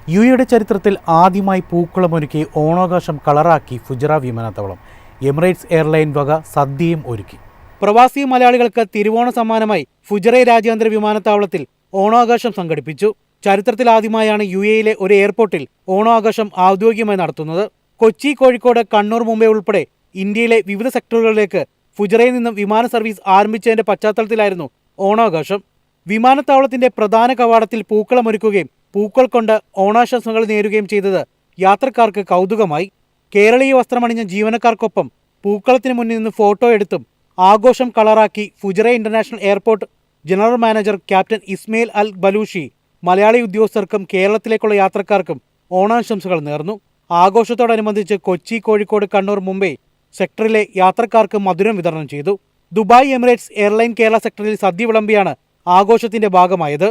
യുഎയുടെ ചരിത്രത്തിൽ ആദ്യമായി പൂക്കളമൊരുക്കി ഓണാഘോഷം കളറാക്കി ഫുജറ വിമാനത്താവളം. എമിറേറ്റ്സ് എയർലൈൻ വക സദ്യയും ഒരുക്കി. പ്രവാസി മലയാളികൾക്ക് തിരുവോണ സമ്മാനമായി ഫുജറ രാജ്യാന്തര വിമാനത്താവളത്തിൽ ഓണാഘോഷം സംഘടിപ്പിച്ചു. ചരിത്രത്തിൽ ആദ്യമായാണ് യുഎയിലെ ഒരു എയർപോർട്ടിൽ ഓണാഘോഷം ഔദ്യോഗികമായി നടത്തുന്നത്. കൊച്ചി, കോഴിക്കോട്, കണ്ണൂർ, മുംബൈ ഉൾപ്പെടെ ഇന്ത്യയിലെ വിവിധ സെക്ടറുകളിലേക്ക് ഫുജറയിൽ നിന്നും വിമാന സർവീസ് ആരംഭിച്ചതിന്റെ പശ്ചാത്തലത്തിലായിരുന്നു ഓണാഘോഷം. വിമാനത്താവളത്തിന്റെ പ്രധാന കവാടത്തിൽ പൂക്കളമൊരുക്കുകയും പൂക്കൾ കൊണ്ട് ഓണാശംസകൾ നേരുകയും ചെയ്തത് യാത്രക്കാർക്ക് കൗതുകമായി. കേരളീയ വസ്ത്രമണിഞ്ഞ ജീവനക്കാർക്കൊപ്പം പൂക്കളത്തിന് മുന്നിൽ നിന്ന് ഫോട്ടോ എടുത്തും ആഘോഷം കളറാക്കി Fujairah international airport general manager captain Ismail Al Balushi Malayali ഉദ്യോഗസ്ഥർക്കും കേരളത്തിലേക്കുള്ള യാത്രക്കാർക്കും ഓണാശംസകൾ നേർന്നു. ആഘോഷത്തോടനുബന്ധിച്ച് കൊച്ചി, കോഴിക്കോട്, കണ്ണൂർ, മുംബൈ സെക്ടറിലെ യാത്രക്കാർക്ക് മധുരം വിതരണം ചെയ്തു. ദുബായ് എമിറേറ്റ്സ് എയർലൈൻ കേരള സെക്ടറിൽ സദ്യ വിളമ്പിയാണ് ആഘോഷത്തിന്റെ ഭാഗമായത്.